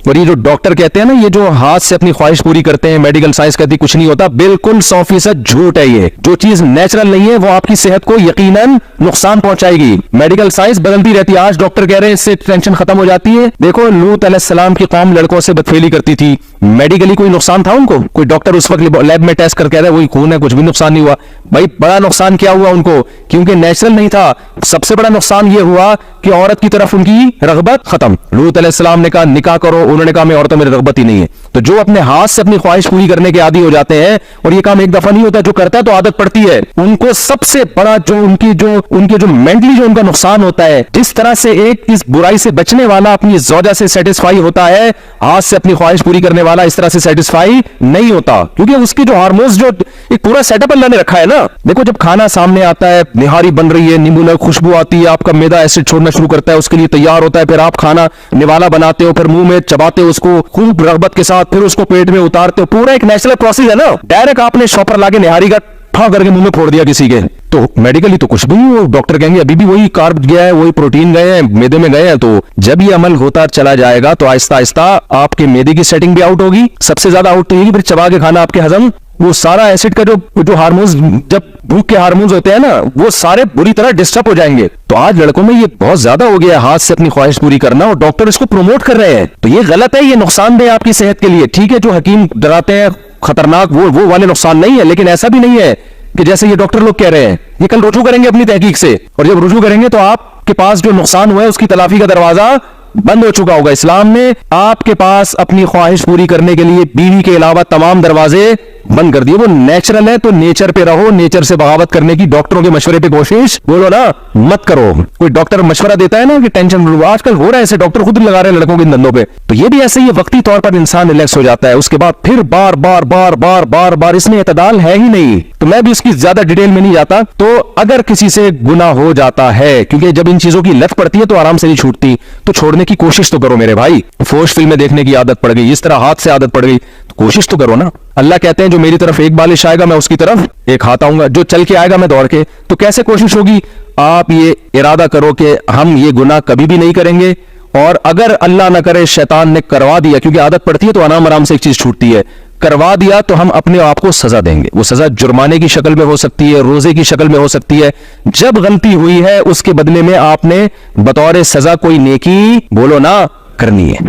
और ये जो डॉक्टर कहते हैं ना, ये जो हाथ से अपनी ख्वाहिश पूरी करते हैं, मेडिकल साइंस कहती कुछ नहीं होता, बिल्कुल 100% झूठ है। ये जो चीज नेचुरल नहीं है वो आपकी सेहत को यकीनन नुकसान पहुंचाएगी। मेडिकल साइंस बदलती रहती है। आज डॉक्टर कह रहे हैं इससे टेंशन खत्म हो जाती है। देखो लूत अलैहिस्सलाम की कौम लड़कों से बदफेली करती थी, मेडिकली कोई नुकसान था उनको? कोई डॉक्टर उस वक्त लैब में टेस्ट करके कह रहा है वही खून है, कुछ भी नुकसान नहीं हुआ। भाई बड़ा नुकसान क्या हुआ उनको? क्योंकि नेचुरल नहीं था। सबसे बड़ा नुकसान यह हुआ कि औरत की तरफ उनकी रगबत खत्म। लूत अलैहिस्सलाम ने कहा निकाह करो, उन्होंने कहा मैं औरतों में रगबत ही नहीं है। तो जो अपने हाथ से अपनी ख्वाहिश पूरी करने के आदी हो जाते हैं, और ये काम एक दफा नहीं होता, जो करता है तो आदत पड़ती है, उनको सबसे बड़ा जो उनके जो मेंटली जो उनका नुकसान होता है, जिस तरह से एक इस बुराई से बचने वाला अपनी ज़ौजा से सेटिस्फाई होता है, हाथ से अपनी ख्वाहिश पूरी करने वाला इस तरह से सेटिस्फाई नहीं होता। क्योंकि उसकी जो हार्मोन्स, जो एक पूरा सेटअप अल्लाह ने रखा है ना। देखो जब खाना सामने आता है, निहारी बन रही है, नींबू खुशबू आती है, आपका मैदा एसिड छोड़ना शुरू करता है, उसके लिए तैयार होता है, फिर आप खाना निवाला बनाते हो, फिर मुंह में चबाते हो उसको खूब रगबत के साथ, फिर उसको पेट में उतारते हो। पूरा एक नेचुरल प्रोसेस है ना। डायरेक्ट आपने शॉपर लाके निहारी का ठा करके मुंह में फोड़ दिया किसी के, तो मेडिकली तो कुछ भी नहीं हो। डॉक्टर कहेंगे अभी भी वही कार्ब गया है, वही प्रोटीन गए हैं, मैदे में गए हैं। तो जब ये अमल होता चला जाएगा तो आहिस्ता आहिस्ता आपके मैदे की सेटिंग भी आउट होगी। सबसे ज्यादा आउट तो ये फिर चबा के खाना आपके हजम, वो सारा एसिड का जो हार्मोन्स, जब भूख के हार्मोन्स होते हैं ना, वो सारे बुरी तरह डिस्टर्ब हो जाएंगे। तो आज लड़कों में ये बहुत ज्यादा हो गया है हाथ से अपनी ख्वाहिश पूरी करना, और डॉक्टर इसको प्रमोट कर रहे हैं। तो ये गलत है, ये नुकसानदेह आपकी सेहत के लिए। ठीक है जो हकीम डराते हैं खतरनाक, वो वाले नुकसान नहीं है, लेकिन ऐसा भी नहीं है कि जैसे ये डॉक्टर लोग कह रहे हैं। ये कल रुजू करेंगे अपनी तहकीक से, और जब रुजू करेंगे तो आपके पास जो नुकसान हुआ है उसकी तलाफी का दरवाजा बंद हो चुका होगा। इस्लाम ने आपके पास अपनी ख्वाहिश पूरी करने के लिए बीवी के अलावा तमाम दरवाजे बंद कर दिए। वो नेचुरल है तो नेचर पे रहो, नेचर से बगावत करने की डॉक्टरों के मशवरे पे कोशिश बोलो ना मत करो। कोई डॉक्टर मशवरा देता है ना कि टेंशन लो, आजकल हो रहा है ऐसे, डॉक्टर खुद लगा रहे हैं लड़कों के धंधों पे। तो ये भी ऐसे ही वक्ती तौर पर इंसान रिलैक्स हो जाता है, उसके बाद फिर बार बार बार बार बार बार इसमें एतदाल है ही नहीं। तो मैं भी इसकी ज्यादा डिटेल में नहीं जाता। तो अगर किसी से गुनाह हो जाता है, क्योंकि जब इन चीजों की लत पड़ती है तो आराम से नहीं छूटती, तो छोड़ने की कोशिश तो करो मेरे भाई। फोर्स फिल्में देखने की आदत पड़ गई, इस तरह हाथ से आदत पड़ गई, तो कोशिश तो करो ना। अल्लाह कहते हैं जो मेरी तरफ एक बालिश आएगा मैं उसकी तरफ एक हाथ आऊंगा, जो चल के आएगा मैं दौड़ के। तो कैसे कोशिश होगी? आप ये इरादा करो कि हम ये गुनाह कभी भी नहीं करेंगे, और अगर अल्लाह ना करे शैतान ने करवा दिया, क्योंकि आदत पड़ती है तो आराम आराम से एक चीज छूटती है, करवा दिया तो हम अपने आप को सजा देंगे। वो सजा जुर्माने की शक्ल में हो सकती है, रोजे की शक्ल में हो सकती है। जब गलती हुई है उसके बदले में आपने बतौर सजा कोई नेकी बोलो ना करनी है।